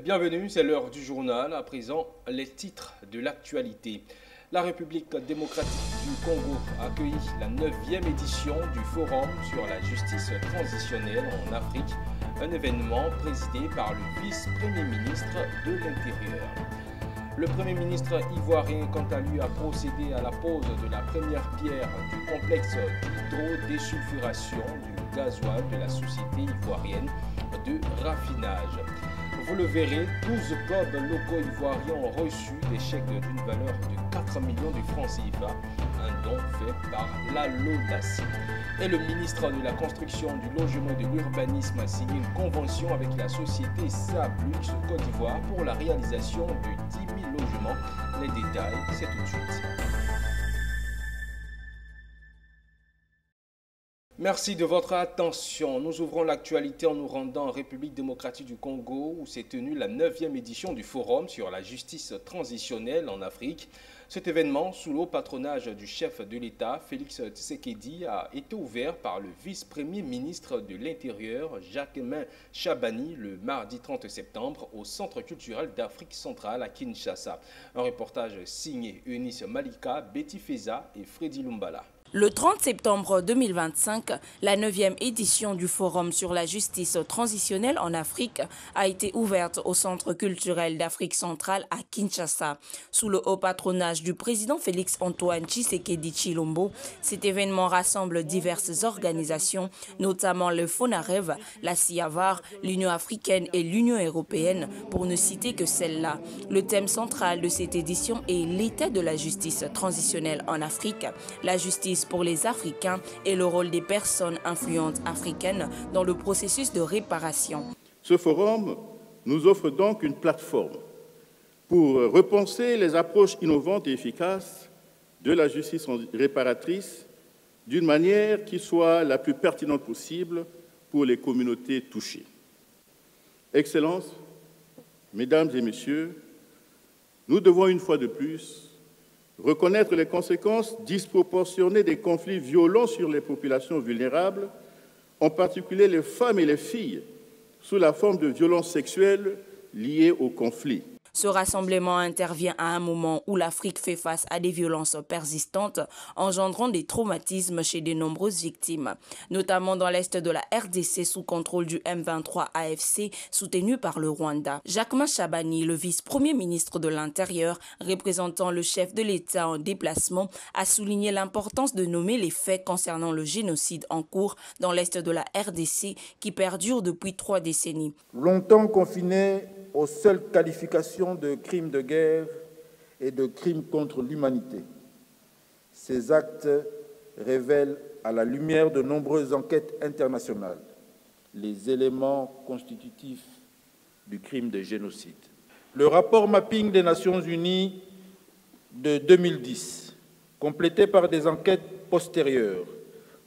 Bienvenue, c'est l'heure du journal. À présent, les titres de l'actualité. La République démocratique du Congo a accueilli la 9e édition du Forum sur la justice transitionnelle en Afrique, un événement présidé par le vice-premier ministre de l'Intérieur. Le Premier ministre ivoirien, quant à lui, a procédé à la pose de la première pierre du complexe d'hydrodésulfuration du gasoil de la société ivoirienne de raffinage. Vous le verrez, 12 clubs locaux ivoiriens ont reçu des chèques d'une valeur de 4 millions de francs CFA, un don fait par la LODACI. Et le ministre de la Construction, du Logement et de l'Urbanisme a signé une convention avec la société Sablux Côte d'Ivoire pour la réalisation de 10 000 logements. Les détails, c'est tout de suite. Merci de votre attention. Nous ouvrons l'actualité en nous rendant en République démocratique du Congo où s'est tenue la 9e édition du Forum sur la justice transitionnelle en Afrique. Cet événement, sous le haut patronage du chef de l'État, Félix Tshisekedi, a été ouvert par le vice-premier ministre de l'Intérieur, Jacquemain Chabani, le mardi 30 septembre au Centre culturel d'Afrique centrale à Kinshasa. Un reportage signé Eunice Malika, Betty Feza et Freddy Lumbala. Le 30 septembre 2025, la 9e édition du Forum sur la justice transitionnelle en Afrique a été ouverte au Centre culturel d'Afrique centrale à Kinshasa. Sous le haut patronage du président Félix-Antoine Tshisekedi Tshilombo, cet événement rassemble diverses organisations, notamment le FONAREV, la CIAVAR, l'Union africaine et l'Union européenne, pour ne citer que celle-là. Le thème central de cette édition est l'état de la justice transitionnelle en Afrique, la justice pour les Africains et le rôle des personnes influentes africaines dans le processus de réparation. Ce forum nous offre donc une plateforme pour repenser les approches innovantes et efficaces de la justice réparatrice d'une manière qui soit la plus pertinente possible pour les communautés touchées. Excellences, Mesdames et Messieurs, nous devons une fois de plus reconnaître les conséquences disproportionnées des conflits violents sur les populations vulnérables, en particulier les femmes et les filles, sous la forme de violences sexuelles liées aux conflits. Ce rassemblement intervient à un moment où l'Afrique fait face à des violences persistantes, engendrant des traumatismes chez de nombreuses victimes, notamment dans l'est de la RDC sous contrôle du M23 AFC, soutenu par le Rwanda. Jacquemain Chabani, le vice-premier ministre de l'Intérieur, représentant le chef de l'État en déplacement, a souligné l'importance de nommer les faits concernant le génocide en cours dans l'est de la RDC qui perdure depuis 3 décennies. Longtemps confinés aux seules qualifications de crimes de guerre et de crimes contre l'humanité. Ces actes révèlent, à la lumière de nombreuses enquêtes internationales, les éléments constitutifs du crime de génocide. Le rapport mapping des Nations Unies de 2010, complété par des enquêtes postérieures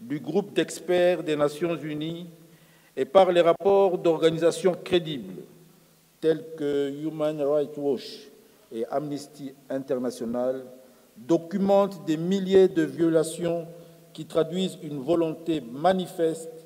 du groupe d'experts des Nations Unies et par les rapports d'organisations crédibles, tels que Human Rights Watch et Amnesty International, documentent des milliers de violations qui traduisent une volonté manifeste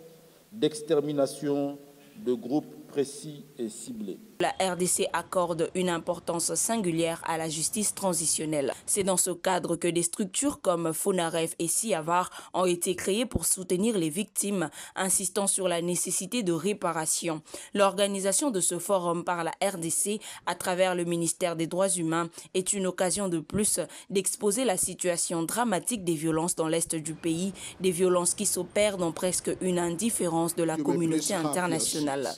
d'extermination de groupes précis et ciblés. La RDC accorde une importance singulière à la justice transitionnelle. C'est dans ce cadre que des structures comme FONAREV et CIAVAR ont été créées pour soutenir les victimes, insistant sur la nécessité de réparation. L'organisation de ce forum par la RDC, à travers le ministère des Droits humains, est une occasion de plus d'exposer la situation dramatique des violences dans l'est du pays, des violences qui s'opèrent dans presque une indifférence de la communauté internationale.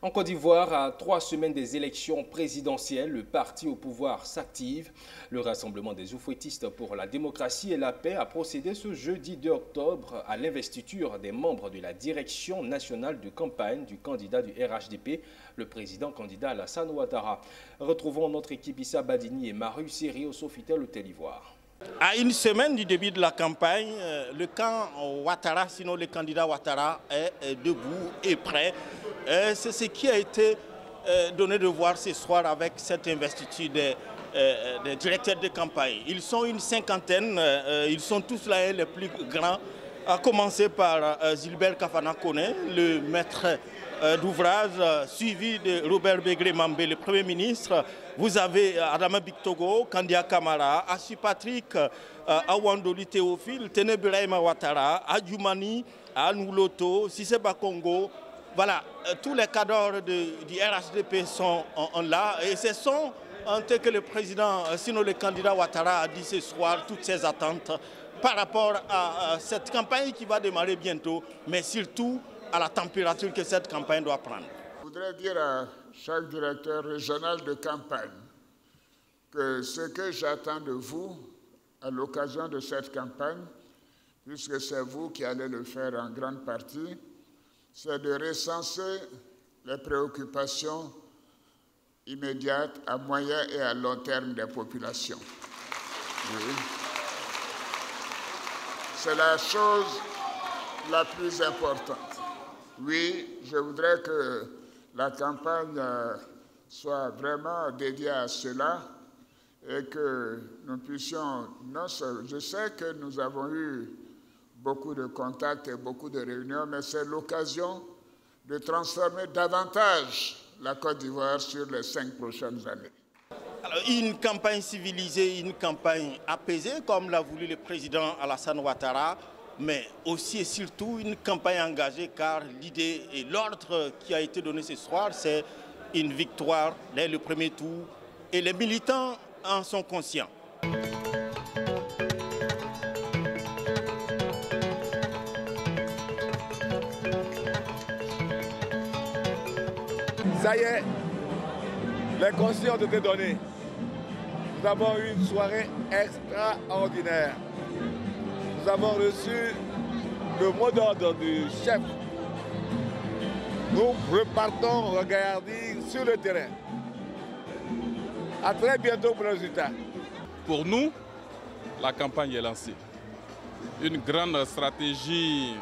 En Côte d'Ivoire, à 3 semaines des élections présidentielles, le parti au pouvoir s'active. Le Rassemblement des oufouettistes pour la démocratie et la paix a procédé ce jeudi 2 octobre à l'investiture des membres de la direction nationale de campagne du candidat du RHDP, le président candidat Alassane Ouattara. Retrouvons notre équipe Issa Badini et Maru Seri au Sofitel Hôtel Ivoire. À une semaine du début de la campagne, le camp Ouattara, sinon le candidat Ouattara, est debout et prêt. C'est ce qui a été donné de voir ce soir avec cette investiture des directeurs de campagne. Ils sont une cinquantaine, ils sont tous là les plus grands à commencer par Gilbert Kafana Koné, le maître d'ouvrage, suivi de Robert Begré-Mambé, le Premier ministre. Vous avez Adama Bictogo, Kandia Kamara, Assi Patrick, Awandoli Théophile, Tenebiraima Ouattara, Adjoumani, Anouloto, Sissé Bakongo. Voilà, tous les cadres du RHDP sont là et ce sont, en tant que le président, sinon le candidat Ouattara a dit ce soir, toutes ses attentes par rapport à cette campagne qui va démarrer bientôt, mais surtout à la température que cette campagne doit prendre. Je voudrais dire à chaque directeur régional de campagne que ce que j'attends de vous à l'occasion de cette campagne, puisque c'est vous qui allez le faire en grande partie, c'est de recenser les préoccupations immédiates à moyen et à long terme des populations. Oui. C'est la chose la plus importante. Oui, je voudrais que la campagne soit vraiment dédiée à cela et que nous puissions, je sais que nous avons eu beaucoup de contacts et beaucoup de réunions, mais c'est l'occasion de transformer davantage la Côte d'Ivoire sur les 5 prochaines années. Alors, une campagne civilisée, une campagne apaisée, comme l'a voulu le président Alassane Ouattara, mais aussi et surtout une campagne engagée, car l'idée et l'ordre qui a été donné ce soir, c'est une victoire dès le premier tour, et les militants en sont conscients. Ça y est, les consignes ont été données. Nous avons eu une soirée extraordinaire. Nous avons reçu le mot d'ordre du chef. Nous repartons regarder sur le terrain. À très bientôt pour le résultat. Pour nous, la campagne est lancée. Une grande stratégie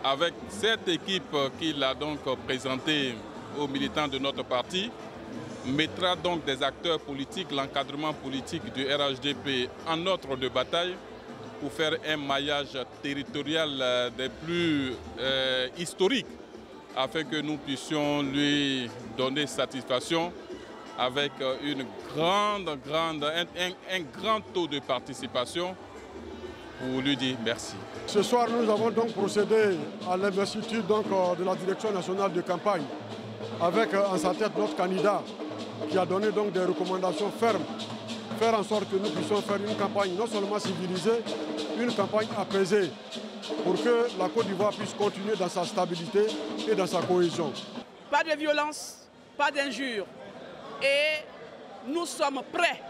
avec cette équipe qu'il a donc présentée aux militants de notre parti mettra donc des acteurs politiques, l'encadrement politique du RHDP en ordre de bataille pour faire un maillage territorial des plus historiques afin que nous puissions lui donner satisfaction avec un grand taux de participation pour lui dire merci. Ce soir, nous avons donc procédé à l'investiture de la direction nationale de campagne avec en sa tête notre candidat qui a donné donc des recommandations fermes, faire en sorte que nous puissions faire une campagne non seulement civilisée, une campagne apaisée pour que la Côte d'Ivoire puisse continuer dans sa stabilité et dans sa cohésion. Pas de violence, pas d'injures. Et nous sommes prêts,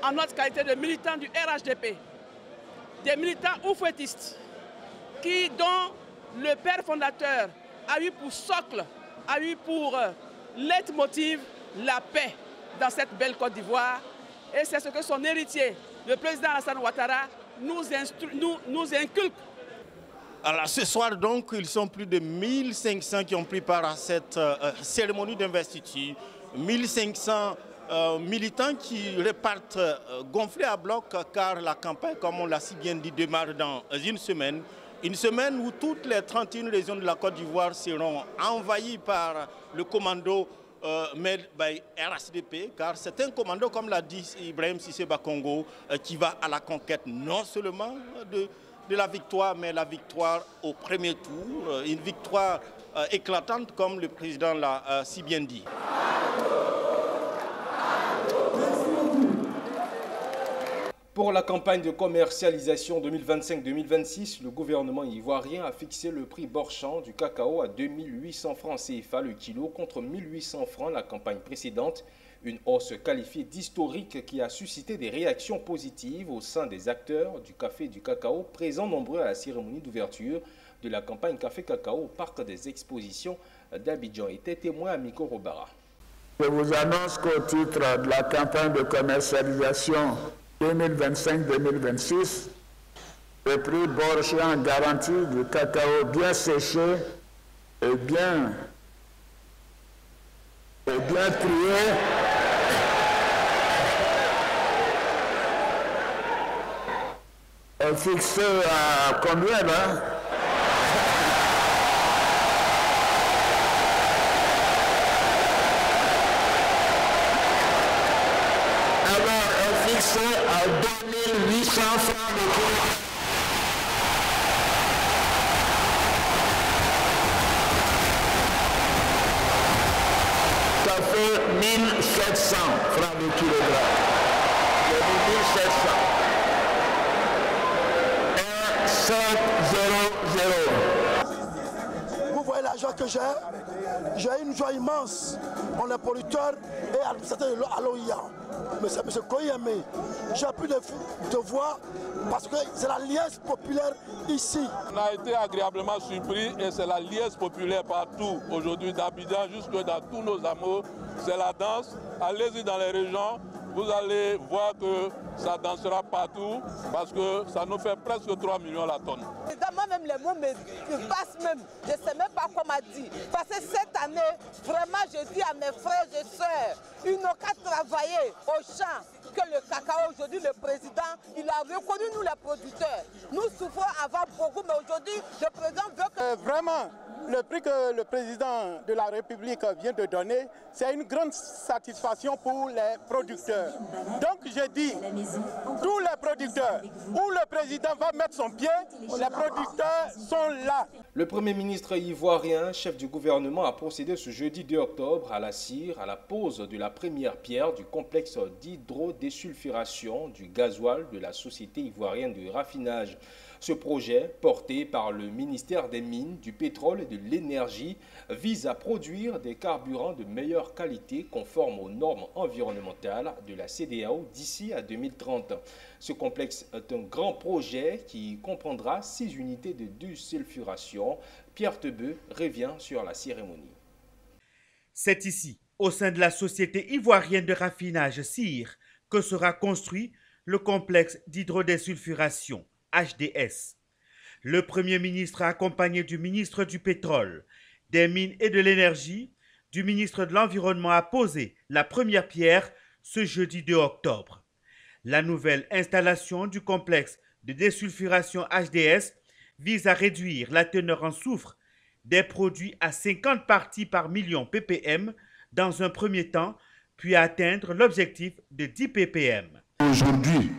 en notre qualité de militants du RHDP, des militants oufouettistes, dont le père fondateur a eu pour socle, a eu pour leitmotiv la paix dans cette belle Côte d'Ivoire. Et c'est ce que son héritier, le président Alassane Ouattara, nous inculque. Alors ce soir donc, ils sont plus de 1500 qui ont pris part à cette cérémonie d'investiture. 1500 militants qui repartent gonflés à bloc car la campagne, comme on l'a si bien dit, démarre dans une semaine. Une semaine où toutes les 31 régions de la Côte d'Ivoire seront envahies par le commando made by RHDP, car c'est un commando, comme l'a dit Ibrahim Sissé Bakongo, qui va à la conquête non seulement de la victoire, mais la victoire au premier tour, une victoire éclatante comme le président l'a si bien dit. Pour la campagne de commercialisation 2025-2026, le gouvernement ivoirien a fixé le prix borchant du cacao à 2800 francs CFA le kilo contre 1800 francs la campagne précédente. Une hausse qualifiée d'historique qui a suscité des réactions positives au sein des acteurs du café et du cacao présents nombreux à la cérémonie d'ouverture de la campagne Café-Cacao au parc des expositions d'Abidjan. Était témoin à Miko Robara. Je vous annonce qu'au titre de la campagne de commercialisation 2025-2026, le prix borchant garanti du cacao bien séché et bien trié est fixé à combien là? Alors, est fixé à 2800 francs le kilo. Ça fait 1700 francs le kilogramme. J'ai dit 1700. 1,700. Vous voyez l'argent que j'ai une joie immense. On est producteur et administrateur de l'OIA. Mais c'est M. Koyame. J'ai plus de voix parce que c'est la liesse populaire ici. On a été agréablement surpris et c'est la liesse populaire partout. Aujourd'hui, d'Abidjan jusque dans tous nos hameaux, c'est la danse. Allez-y dans les régions, vous allez voir que ça dansera partout parce que ça nous fait presque 3 millions la tonne. Moi-même, les mots me passent même. Je ne sais même pas comment dire. Parce que cette année, vraiment, je dis à mes frères et sœurs, ils n'ont qu'à travailler au champ. Que le cacao, aujourd'hui, le président, il a reconnu nous les producteurs. Nous souffrons avant beaucoup, mais aujourd'hui, le président veut que... Vraiment, le prix que le président de la République vient de donner, c'est une grande satisfaction pour les producteurs. Donc je dis, tous les producteurs, où le président va mettre son pied, les producteurs sont là. Le Premier ministre ivoirien, chef du gouvernement, a procédé ce jeudi 2 octobre à la CIR à la pose de la première pierre du complexe d'hydrodesulfuration du gasoil de la Société ivoirienne de raffinage. Ce projet, porté par le ministère des Mines, du Pétrole et de l'Énergie, vise à produire des carburants de meilleure qualité conformes aux normes environnementales de la CEDEAO d'ici à 2030. Ce complexe est un grand projet qui comprendra 6 unités de désulfuration. Pierre Tebeu revient sur la cérémonie. C'est ici, au sein de la Société ivoirienne de raffinage CIR, que sera construit le complexe d'hydrodesulfuration. HDS. Le Premier ministre, accompagné du ministre du Pétrole, des Mines et de l'Énergie, du ministre de l'Environnement, a posé la première pierre ce jeudi 2 octobre. La nouvelle installation du complexe de désulfuration HDS vise à réduire la teneur en soufre des produits à 50 parties par million ppm dans un premier temps, puis à atteindre l'objectif de 10 ppm. Aujourd'hui,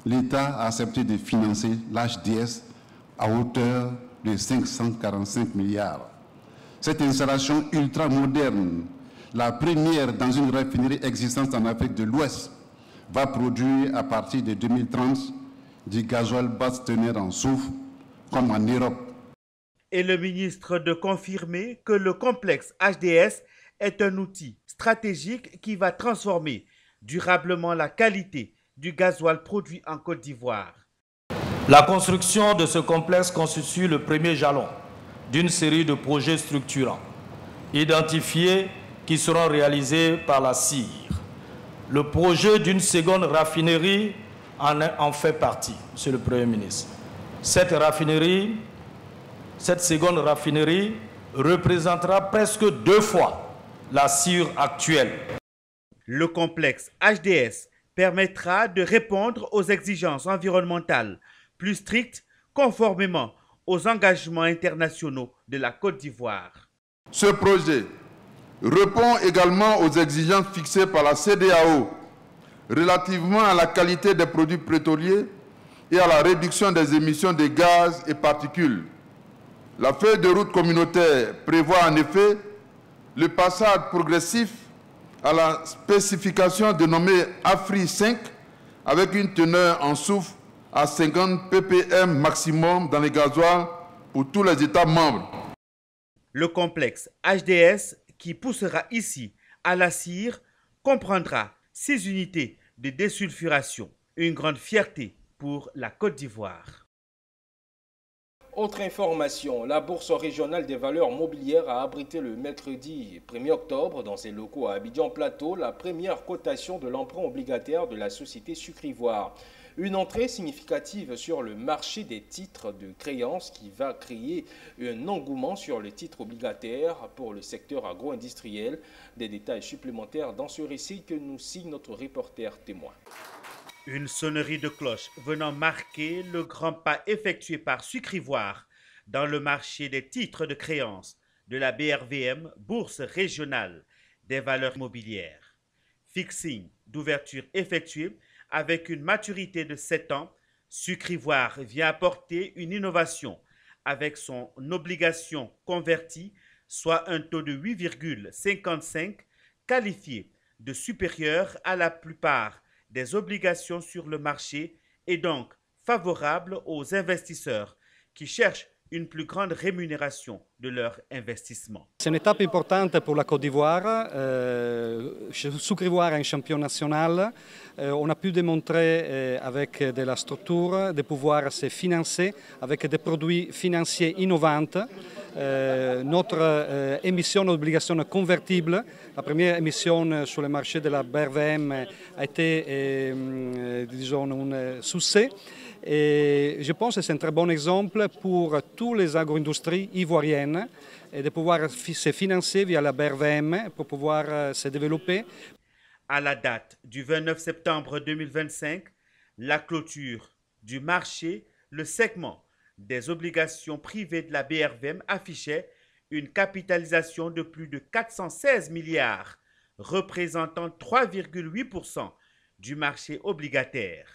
l'État a accepté de financer l'HDS à hauteur de 545 milliards. Cette installation ultra moderne, la première dans une raffinerie existante en Afrique de l'Ouest, va produire à partir de 2030 du gasoil basse teneur en soufre comme en Europe. Et le ministre de confirmer que le complexe HDS est un outil stratégique qui va transformer durablement la qualité du gasoil produit en Côte d'Ivoire. La construction de ce complexe constitue le premier jalon d'une série de projets structurants, identifiés qui seront réalisés par la CIR. Le projet d'une seconde raffinerie en fait partie, Monsieur le Premier ministre. Cette seconde raffinerie représentera presque 2 fois la CIR actuelle. Le complexe HDS permettra de répondre aux exigences environnementales plus strictes conformément aux engagements internationaux de la Côte d'Ivoire. Ce projet répond également aux exigences fixées par la CEDEAO relativement à la qualité des produits pétroliers et à la réduction des émissions de gaz et particules. La feuille de route communautaire prévoit en effet le passage progressif à la spécification dénommée AFRI 5 avec une teneur en soufre à 50 ppm maximum dans les gasoils pour tous les États membres. Le complexe HDS qui poussera ici à la CIR comprendra 6 unités de désulfuration, une grande fierté pour la Côte d'Ivoire. Autre information, la Bourse régionale des valeurs mobilières a abrité le mercredi 1er octobre dans ses locaux à Abidjan Plateau la première cotation de l'emprunt obligataire de la société Sucre Ivoire. Une entrée significative sur le marché des titres de créance qui va créer un engouement sur les titres obligataires pour le secteur agro-industriel. Des détails supplémentaires dans ce récit que nous signe notre reporter témoin. Une sonnerie de cloche venant marquer le grand pas effectué par Sucre Ivoire dans le marché des titres de créance de la BRVM, Bourse régionale des valeurs immobilières. Fixing d'ouverture effectué avec une maturité de 7 ans, Sucre Ivoire vient apporter une innovation avec son obligation convertie, soit un taux de 8,55 qualifié de supérieur à la plupart des obligations sur le marché et donc favorable aux investisseurs qui cherchent une plus grande rémunération de leur investissement. C'est une étape importante pour la Côte d'Ivoire. Sucre Ivoire est un champion national. On a pu démontrer avec de la structure de pouvoir se financer avec des produits financiers innovants. Notre émission d'obligations convertibles, la première émission sur le marché de la BRVM a été, disons, un succès. Et je pense que c'est un très bon exemple pour toutes les agro-industries ivoiriennes et de pouvoir se financer via la BRVM pour pouvoir se développer. À la date du 29 septembre 2025, la clôture du marché, le segment des obligations privées de la BRVM affichait une capitalisation de plus de 416 milliards, représentant 3,8% du marché obligataire.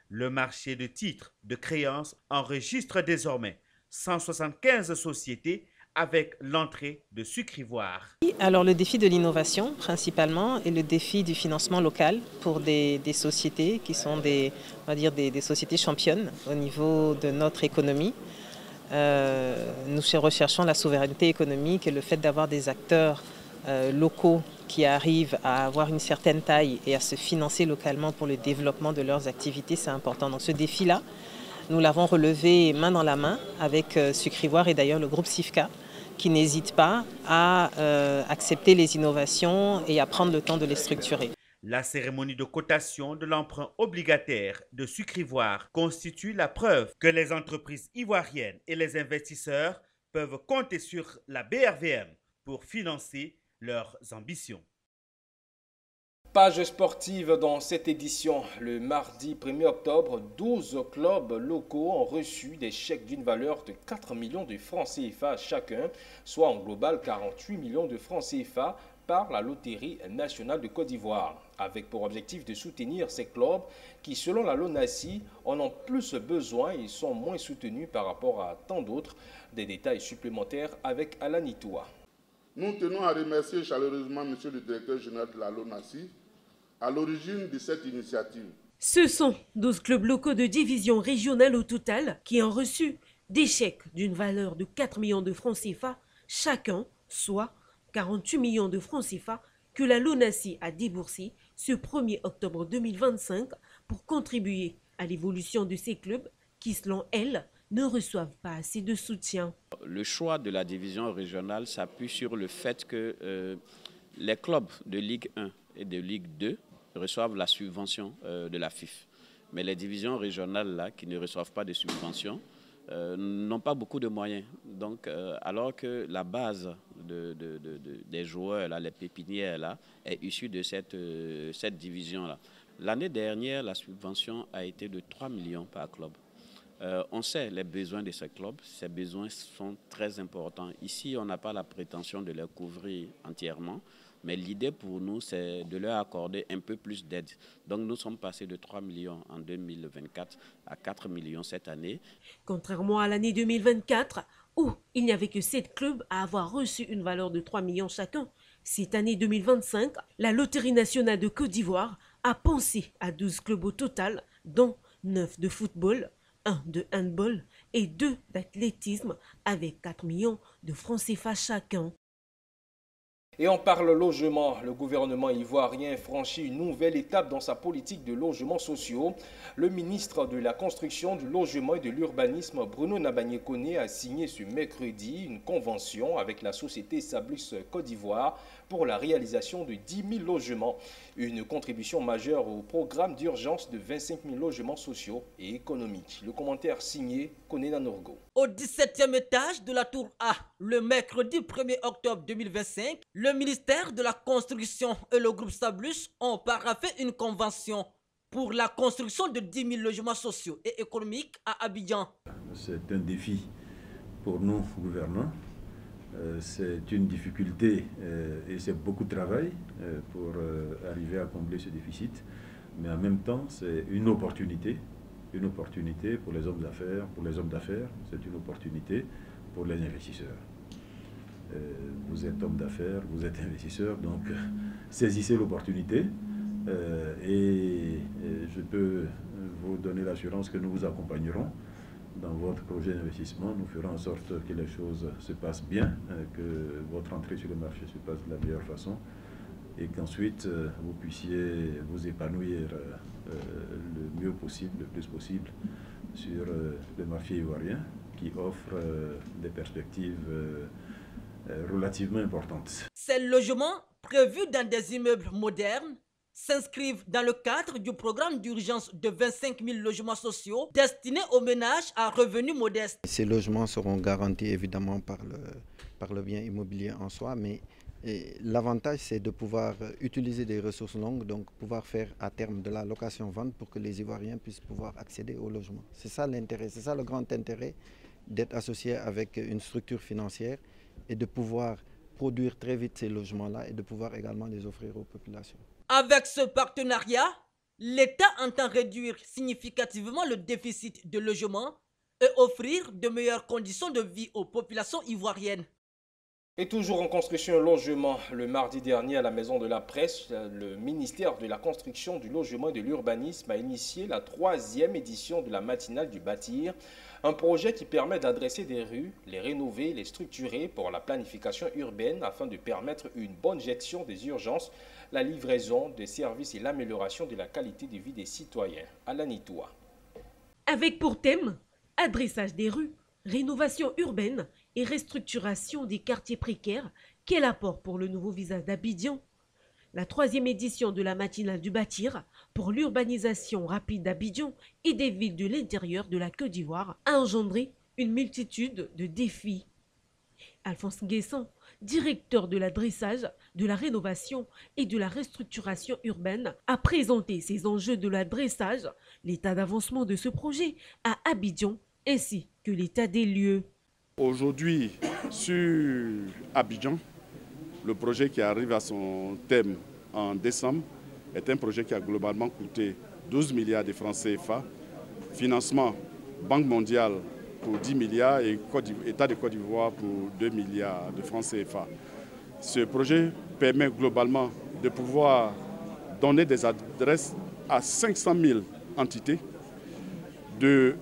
Le marché de titres de créance enregistre désormais 175 sociétés avec l'entrée de Sucre Ivoire. Alors le défi de l'innovation principalement et le défi du financement local pour des sociétés qui sont on va dire des sociétés championnes au niveau de notre économie. Nous recherchons la souveraineté économique et le fait d'avoir des acteurs locaux qui arrivent à avoir une certaine taille et à se financer localement pour le développement de leurs activités, c'est important. Donc ce défi-là, nous l'avons relevé main dans la main avec Sucre Ivoire et d'ailleurs le groupe SIFCA, qui n'hésite pas à accepter les innovations et à prendre le temps de les structurer. La cérémonie de cotation de l'emprunt obligataire de Sucre Ivoire constitue la preuve que les entreprises ivoiriennes et les investisseurs peuvent compter sur la BRVM pour financer leurs ambitions. Page sportive dans cette édition. Le mardi 1er octobre, 12 clubs locaux ont reçu des chèques d'une valeur de 4 millions de francs CFA chacun, soit en global 48 millions de francs CFA par la Loterie nationale de Côte d'Ivoire, avec pour objectif de soutenir ces clubs qui, selon la LONASI, en ont plus besoin et sont moins soutenus par rapport à tant d'autres. Des détails supplémentaires avec Alain Nitoua. Nous tenons à remercier chaleureusement M. le directeur général de la LONASI à l'origine de cette initiative. Ce sont 12 clubs locaux de division régionale au total qui ont reçu des chèques d'une valeur de 4 millions de francs CFA chacun, soit 48 millions de francs CFA que la LONASI a déboursé ce 1er octobre 2025 pour contribuer à l'évolution de ces clubs qui, selon elle, ne reçoivent pas assez de soutien. Le choix de la division régionale s'appuie sur le fait que les clubs de Ligue 1 et de Ligue 2 reçoivent la subvention de la FIF. Mais les divisions régionales là, qui ne reçoivent pas de subvention n'ont pas beaucoup de moyens. Donc, alors que la base des joueurs, là, les pépinières, là, est issue de cette division-là. L'année dernière, la subvention a été de 3 millions par club. On sait les besoins de ces clubs. Ces besoins sont très importants. Ici, on n'a pas la prétention de les couvrir entièrement. Mais l'idée pour nous, c'est de leur accorder un peu plus d'aide. Donc nous sommes passés de 3 millions en 2024 à 4 millions cette année. Contrairement à l'année 2024, où il n'y avait que 7 clubs à avoir reçu une valeur de 3 millions chacun, cette année 2025, la Loterie nationale de Côte d'Ivoire a pensé à 12 clubs au total, dont 9 de football, 1 de handball et 2 d'athlétisme, avec 4 millions de francs CFA chacun. Et on parle logement. Le gouvernement ivoirien franchit une nouvelle étape dans sa politique de logements sociaux. Le ministre de la Construction, du Logement et de l'Urbanisme, Bruno Nabagné-Koné, a signé ce mercredi une convention avec la société Sablus Côte d'Ivoire pour la réalisation de 10 000 logements. Une contribution majeure au programme d'urgence de 25 000 logements sociaux et économiques. Le commentaire signé Koné Nanorgo. Au 17e étage de la tour A, le mercredi 1er octobre 2025, le ministère de la Construction et le groupe Sablus ont paraphé une convention pour la construction de 10 000 logements sociaux et économiques à Abidjan. C'est un défi pour nous, gouvernants. C'est une difficulté et c'est beaucoup de travail pour arriver à combler ce déficit. Mais en même temps, c'est une opportunité pour les hommes d'affaires, c'est une opportunité pour les investisseurs. Vous êtes homme d'affaires, vous êtes investisseur, donc saisissez l'opportunité et je peux vous donner l'assurance que nous vous accompagnerons dans votre projet d'investissement. Nous ferons en sorte que les choses se passent bien, que votre entrée sur le marché se passe de la meilleure façon et qu'ensuite vous puissiez vous épanouir le mieux possible, le plus possible sur le marché ivoirien qui offre des perspectives relativement importantes. Ces logements prévus dans des immeubles modernes s'inscrivent dans le cadre du programme d'urgence de 25 000 logements sociaux destinés aux ménages à revenus modestes. Ces logements seront garantis évidemment par le bien immobilier en soi, mais l'avantage c'est de pouvoir utiliser des ressources longues, donc pouvoir faire à terme de la location-vente pour que les Ivoiriens puissent pouvoir accéder au logement. C'est ça l'intérêt, c'est ça le grand intérêt d'être associé avec une structure financière et de pouvoir produire très vite ces logements-là et de pouvoir également les offrir aux populations. Avec ce partenariat, l'État entend réduire significativement le déficit de logement et offrir de meilleures conditions de vie aux populations ivoiriennes. Et toujours en construction et logement, le mardi dernier à la Maison de la Presse, le ministère de la Construction, du Logement et de l'Urbanisme a initié la 3e édition de la matinale du bâtir, un projet qui permet d'adresser des rues, les rénover, les structurer pour la planification urbaine afin de permettre une bonne gestion des urgences, la livraison des services et l'amélioration de la qualité de vie des citoyens. Alanitoua. Avec pour thème adressage des rues, rénovation urbaine et restructuration des quartiers précaires, quel apport pour le nouveau visage d'Abidjan? La 3e édition de la matinale du bâtir pour l'urbanisation rapide d'Abidjan et des villes de l'intérieur de la Côte d'Ivoire a engendré une multitude de défis. Alphonse Nguessan, directeur de l'adressage, de la rénovation et de la restructuration urbaine, a présenté ces enjeux de l'adressage, l'état d'avancement de ce projet à Abidjan ainsi que l'état des lieux. Aujourd'hui, sur Abidjan, le projet qui arrive à son thème en décembre est un projet qui a globalement coûté 12 milliards de francs CFA, financement Banque mondiale pour 10 milliards et État de Côte d'Ivoire pour 2 milliards de francs CFA. Ce projet permet globalement de pouvoir donner des adresses à 500 000 entités, de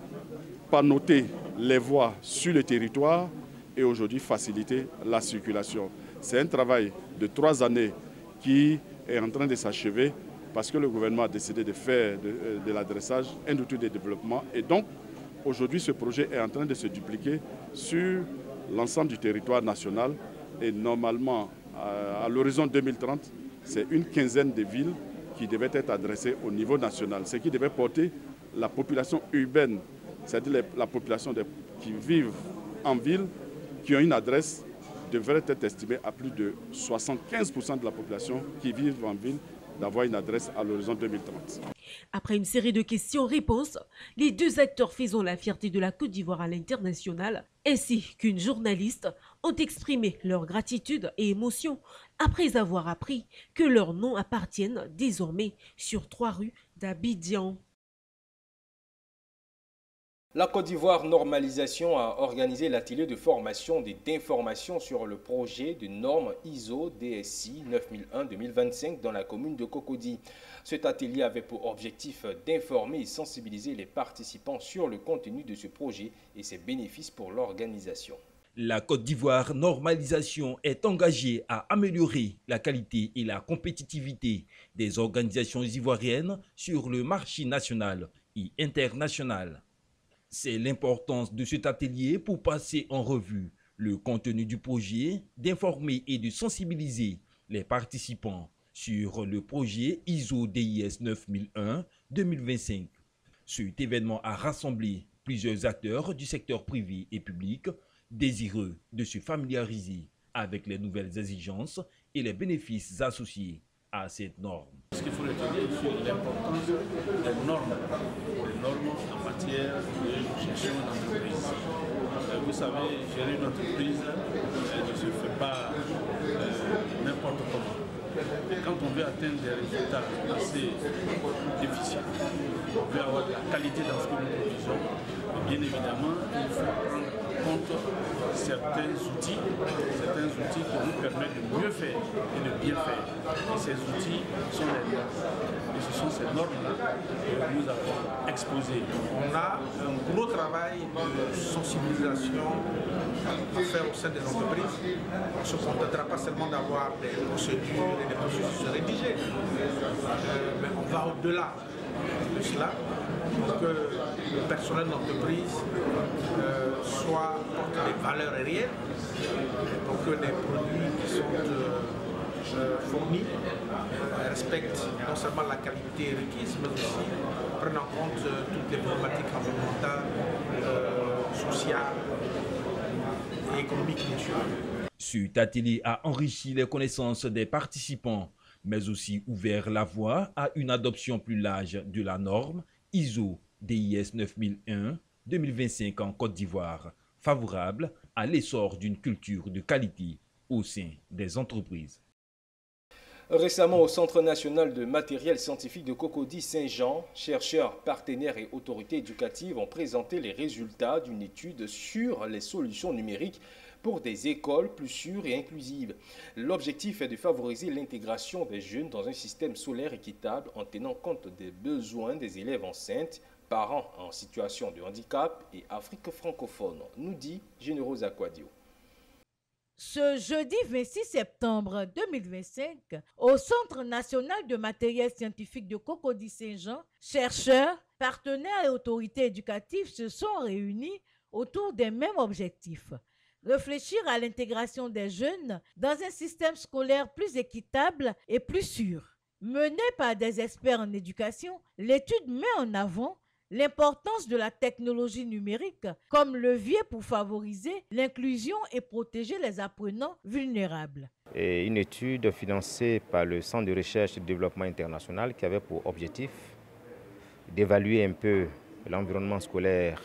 pannoter les voies sur le territoire et aujourd'hui faciliter la circulation. C'est un travail de 3 années qui est en train de s'achever parce que le gouvernement a décidé de faire de l'adressage un outil de développement et donc aujourd'hui ce projet est en train de se dupliquer sur l'ensemble du territoire national et normalement à l'horizon 2030 c'est une quinzaine de villes qui devaient être adressées au niveau national, ce qui devait porter la population urbaine, c'est-à-dire la population qui vivent en ville, qui ont une adresse, devrait être estimée à plus de 75% de la population qui vivent en ville d'avoir une adresse à l'horizon 2030. Après une série de questions-réponses, les 2 acteurs faisant la fierté de la Côte d'Ivoire à l'international, ainsi qu'une journaliste, ont exprimé leur gratitude et émotion après avoir appris que leurs noms appartiennent désormais sur 3 rues d'Abidjan. La Côte d'Ivoire Normalisation a organisé l'atelier de formation et d'information sur le projet de norme ISO DSI 9001-2025 dans la commune de Cocody. Cet atelier avait pour objectif d'informer et sensibiliser les participants sur le contenu de ce projet et ses bénéfices pour l'organisation. La Côte d'Ivoire Normalisation est engagée à améliorer la qualité et la compétitivité des organisations ivoiriennes sur le marché national et international. C'est l'importance de cet atelier pour passer en revue le contenu du projet, d'informer et de sensibiliser les participants sur le projet ISO DIS 9001-2025. Cet événement a rassemblé plusieurs acteurs du secteur privé et public désireux de se familiariser avec les nouvelles exigences et les bénéfices associés à cette norme. Ce qu'il faut retenir sur l'importance des normes en matière de gestion d'entreprise. Vous savez, gérer une entreprise ne se fait pas n'importe comment. Quand on veut atteindre des résultats assez déficients, on veut avoir de la qualité dans ce que nous produisons, bien évidemment, il faut prendre en compte certains outils qui nous permettent de mieux faire et de bien faire. Et ces outils sont les normes. Et ce sont ces normes-là que nous avons exposées. On a un gros travail de sensibilisation à faire au sein des entreprises. On ne se contentera pas seulement d'avoir des procédures et des processus rédigés, mais on va au-delà de cela pour que le personnel de l'entreprise porte des valeurs réelles, pour que les produits qui sont fournis respectent non seulement la qualité requise, mais aussi prennent en compte toutes les problématiques environnementales, sociales et économiques, bien sûr. Cet atelier a enrichi les connaissances des participants, mais aussi ouvert la voie à une adoption plus large de la norme ISO DIS 9001-2025 en Côte d'Ivoire, favorable à l'essor d'une culture de qualité au sein des entreprises. Récemment, au Centre national de matériel scientifique de Cocody-Saint-Jean, chercheurs, partenaires et autorités éducatives ont présenté les résultats d'une étude sur les solutions numériques pour des écoles plus sûres et inclusives. L'objectif est de favoriser l'intégration des jeunes dans un système scolaire équitable en tenant compte des besoins des élèves enceintes, parents en situation de handicap et Afrique francophone, nous dit Générose Aquadio. Ce jeudi 26 septembre 2025, au Centre national de matériel scientifique de Cocody-Saint-Jean, chercheurs, partenaires et autorités éducatives se sont réunis autour des mêmes objectifs. Réfléchir à l'intégration des jeunes dans un système scolaire plus équitable et plus sûr. Menée par des experts en éducation, l'étude met en avant l'importance de la technologie numérique comme levier pour favoriser l'inclusion et protéger les apprenants vulnérables. Et une étude financée par le Centre de recherche et de développement international qui avait pour objectif d'évaluer un peu l'environnement scolaire,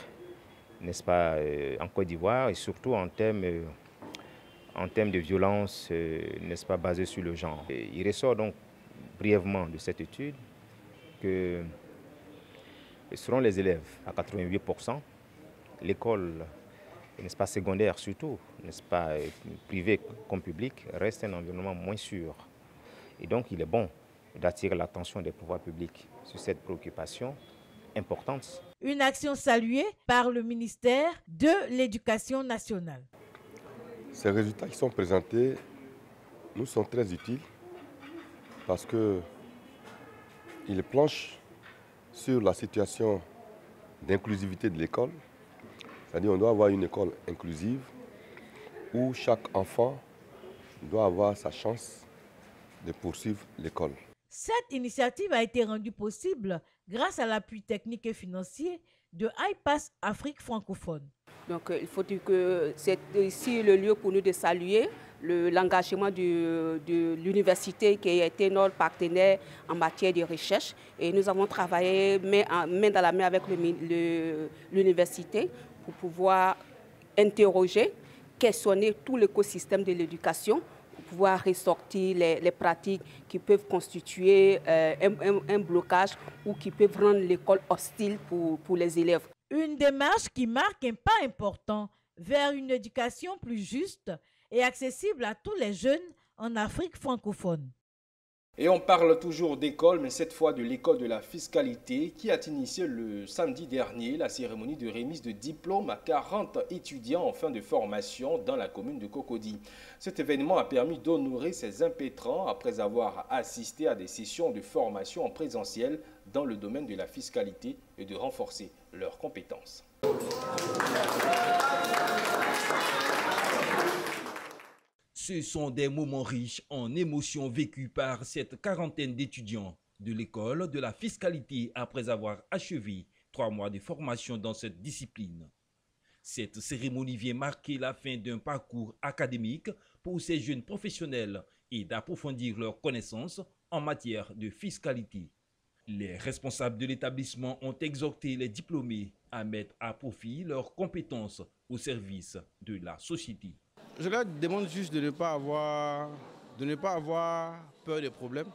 n'est-ce pas, en Côte d'Ivoire et surtout en termes de violence, n'est-ce pas, basée sur le genre. Et il ressort donc brièvement de cette étude que selon les élèves, à 88%, l'école, n'est-ce pas, secondaire surtout, n'est-ce pas, privée comme publique, reste un environnement moins sûr. Et donc, il est bon d'attirer l'attention des pouvoirs publics sur cette préoccupation importante. Une action saluée par le ministère de l'Éducation nationale. Ces résultats qui sont présentés nous sont très utiles parce qu'ils planchent sur la situation d'inclusivité de l'école. C'est-à-dire qu'on doit avoir une école inclusive où chaque enfant doit avoir sa chance de poursuivre l'école. Cette initiative a été rendue possible grâce à l'appui technique et financier de iPass Afrique francophone. Donc il faut dire que c'est ici le lieu pour nous de saluer l'engagement de l'université qui a été notre partenaire en matière de recherche. Et nous avons travaillé main dans la main avec l'université pour pouvoir interroger, questionner tout l'écosystème de l'éducation, pour pouvoir ressortir les pratiques qui peuvent constituer un blocage ou qui peuvent rendre l'école hostile pour les élèves. Une démarche qui marque un pas important vers une éducation plus juste et accessible à tous les jeunes en Afrique francophone. Et on parle toujours d'école, mais cette fois de l'école de la fiscalité qui a initié le samedi dernier la cérémonie de remise de diplôme à 40 étudiants en fin de formation dans la commune de Cocody. Cet événement a permis d'honorer ces impétrants après avoir assisté à des sessions de formation en présentiel dans le domaine de la fiscalité et de renforcer leurs compétences. Ce sont des moments riches en émotions vécus par cette quarantaine d'étudiants de l'école de la fiscalité après avoir achevé 3 mois de formation dans cette discipline. Cette cérémonie vient marquer la fin d'un parcours académique pour ces jeunes professionnels et d'approfondir leurs connaissances en matière de fiscalité. Les responsables de l'établissement ont exhorté les diplômés à mettre à profit leurs compétences au service de la société. Je leur demande juste de ne pas avoir peur des problèmes,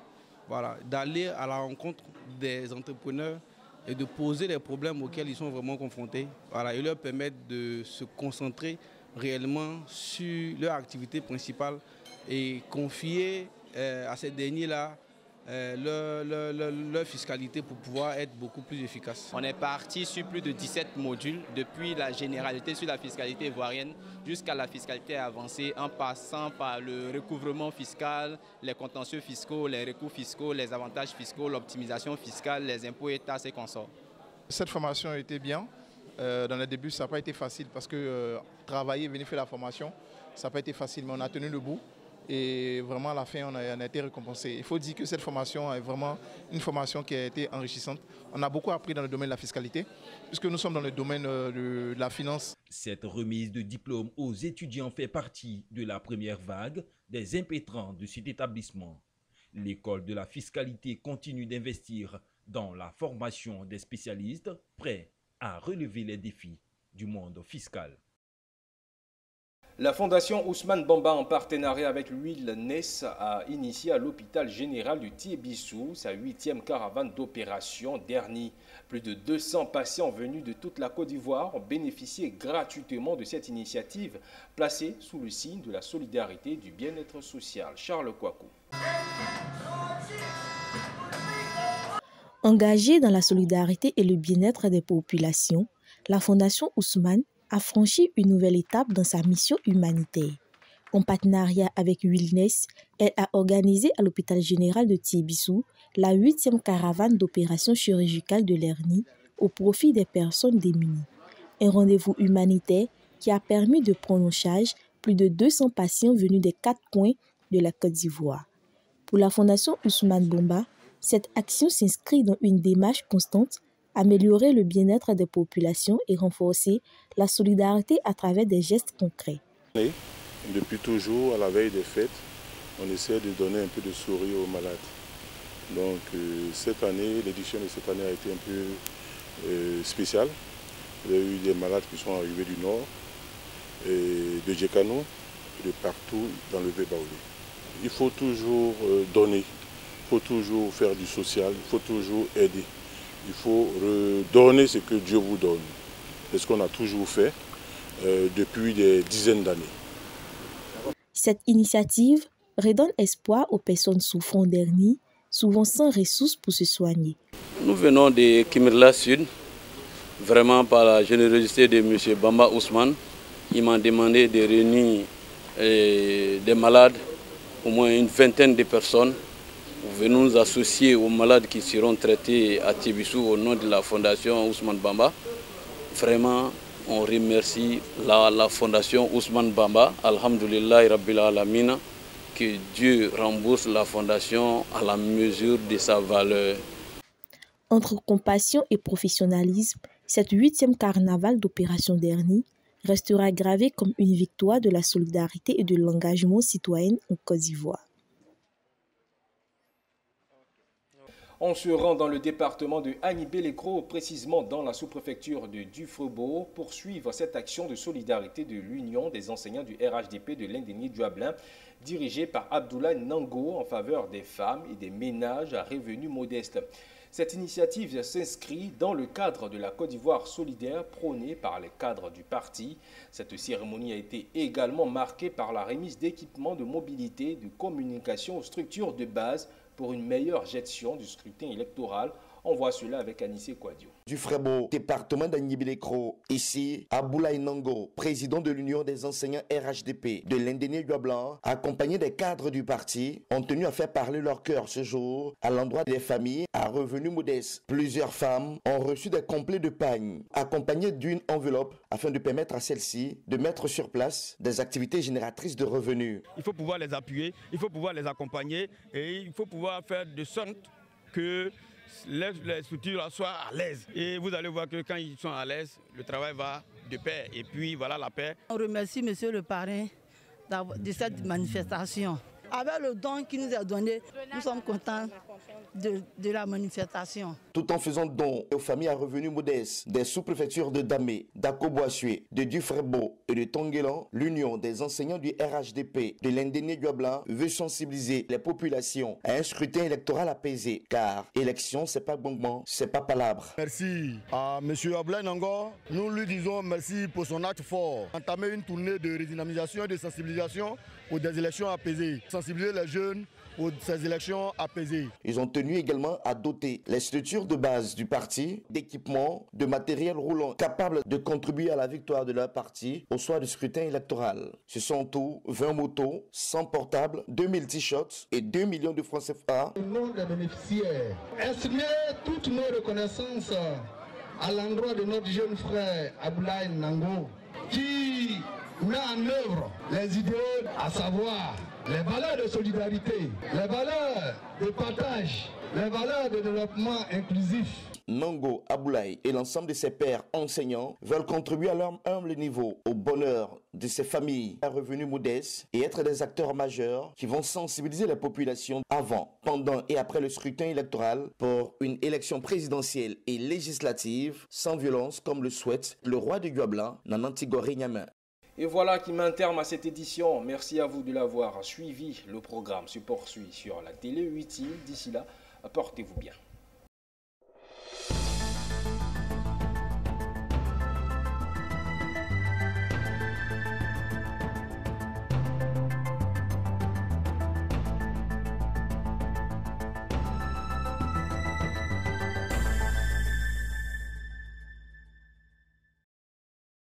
voilà, d'aller à la rencontre des entrepreneurs et de poser les problèmes auxquels ils sont vraiment confrontés, voilà, et leur permettre de se concentrer réellement sur leur activité principale et confier à ces derniers-là leur fiscalité pour pouvoir être beaucoup plus efficace. On est parti sur plus de 17 modules, depuis la généralité sur la fiscalité ivoirienne jusqu'à la fiscalité avancée, en passant par le recouvrement fiscal, les contentieux fiscaux, les recours fiscaux, les avantages fiscaux, l'optimisation fiscale, les impôts et taxes et consorts. Cette formation a été bien. Dans le début, ça n'a pas été facile parce que travailler, venir faire la formation, ça n'a pas été facile, mais on a tenu le bout. Et vraiment, à la fin, on a été récompensé. Il faut dire que cette formation est vraiment une formation qui a été enrichissante. On a beaucoup appris dans le domaine de la fiscalité, puisque nous sommes dans le domaine de la finance. Cette remise de diplôme aux étudiants fait partie de la première vague des impétrants de cet établissement. L'école de la fiscalité continue d'investir dans la formation des spécialistes prêts à relever les défis du monde fiscal. La Fondation Ousmane Bamba, en partenariat avec l'huile Ness, a initié à l'hôpital général du Tiébissou sa 8e caravane d'opération dernier. Plus de 200 patients venus de toute la Côte d'Ivoire ont bénéficié gratuitement de cette initiative placée sous le signe de la solidarité et du bien-être social. Charles Kouakou. Engagée dans la solidarité et le bien-être des populations, la Fondation Ousmane a franchi une nouvelle étape dans sa mission humanitaire. En partenariat avec Wellness, elle a organisé à l'hôpital général de Tiébissou la 8e caravane d'opération chirurgicale de l'hernie au profit des personnes démunies. Un rendez-vous humanitaire qui a permis de prendre en charge plus de 200 patients venus des 4 coins de la Côte d'Ivoire. Pour la Fondation Ousmane Bamba, cette action s'inscrit dans une démarche constante, améliorer le bien-être des populations et renforcer la solidarité à travers des gestes concrets. Depuis toujours, à la veille des fêtes, on essaie de donner un peu de sourire aux malades. Donc cette année, l'édition de cette année a été un peu spéciale. Il y a eu des malades qui sont arrivés du nord, et de Djekano, et de partout dans le Vébaoulé. Il faut toujours donner, il faut toujours faire du social, il faut toujours aider. Il faut redonner ce que Dieu vous donne. C'est ce qu'on a toujours fait depuis des dizaines d'années. Cette initiative redonne espoir aux personnes souffrant d'hernie, souvent sans ressources pour se soigner. Nous venons de Kimirla Sud, vraiment par la générosité de M. Bamba Ousmane. Il m'a demandé de réunir des malades, au moins une vingtaine de personnes. Nous venons nous associer aux malades qui seront traités à Tiébissou au nom de la Fondation Ousmane Bamba. Vraiment, on remercie la Fondation Ousmane Bamba, Alhamdulillah Rabbil Alamina, que Dieu rembourse la Fondation à la mesure de sa valeur. Entre compassion et professionnalisme, cette 8e carnaval d'opération d'hernie restera gravée comme une victoire de la solidarité et de l'engagement citoyen en Côte d'Ivoire. On se rend dans le département de Anibé-les-Gros, précisément dans la sous-préfecture de Dufrebo, pour suivre cette action de solidarité de l'Union des enseignants du RHDP de Lindéni-Douablin, dirigée par Abdoulaye Nango en faveur des femmes et des ménages à revenus modestes. Cette initiative s'inscrit dans le cadre de la Côte d'Ivoire solidaire prônée par les cadres du parti. Cette cérémonie a été également marquée par la remise d'équipements de mobilité, de communication aux structures de base pour une meilleure gestion du scrutin électoral. On voit cela avec Anissé Kouadio. Dufrebo, département d'Anibé-les-Gros. Ici, Abdoulaye Nango, président de l'Union des enseignants RHDP de Lindéni-Douablin, accompagné des cadres du parti, ont tenu à faire parler leur cœur ce jour à l'endroit des familles à revenus modestes. Plusieurs femmes ont reçu des complets de pagne, accompagnés d'une enveloppe afin de permettre à celles-ci de mettre sur place des activités génératrices de revenus. Il faut pouvoir les appuyer, il faut pouvoir les accompagner et il faut pouvoir faire de sorte que les structures soient à l'aise. Et vous allez voir que quand ils sont à l'aise, le travail va de pair. Et puis voilà la paix. On remercie monsieur le parrain de cette manifestation. avec le don qu'il nous a donné, nous sommes contents de la manifestation. Tout en faisant don aux familles à revenus modestes des sous-préfectures de Damé, d'Akoboassoué, de Dufrebo et de Tonguélan, l'Union des enseignants du RHDP de l'Indéné-Duablan veut sensibiliser les populations à un scrutin électoral apaisé, car élection, c'est pas bonbon, c'est pas palabre. Merci à M. Ablaye Nango. Nous lui disons merci pour son acte fort. Entamer une tournée de redynamisation et de sensibilisation pour des élections apaisées. Sensibiliser les jeunes pour ces élections apaisées. Ils ont tenu également à doter les structures de base du parti d'équipements, de matériel roulant capables de contribuer à la victoire de leur parti au soir du scrutin électoral. Ce sont tout 20 motos, 100 portables, 2000 t-shirts et 2 millions de francs CFA. Au nom des bénéficiaires, exprimer toutes nos reconnaissances à l'endroit de notre jeune frère Ablaye Nango qui met en œuvre les idéaux, à savoir les valeurs de solidarité, les valeurs de partage, les valeurs de développement inclusif. Nango Aboulaye et l'ensemble de ses pairs enseignants veulent contribuer à leur humble niveau au bonheur de ces familles à revenus modestes et être des acteurs majeurs qui vont sensibiliser la population avant, pendant et après le scrutin électoral pour une élection présidentielle et législative sans violence comme le souhaite le roi de Duablan, Nanantigori Niamin. Et voilà qui met un terme à cette édition. Merci à vous de l'avoir suivi. Le programme se poursuit sur la télé 8. D'ici là, portez-vous bien.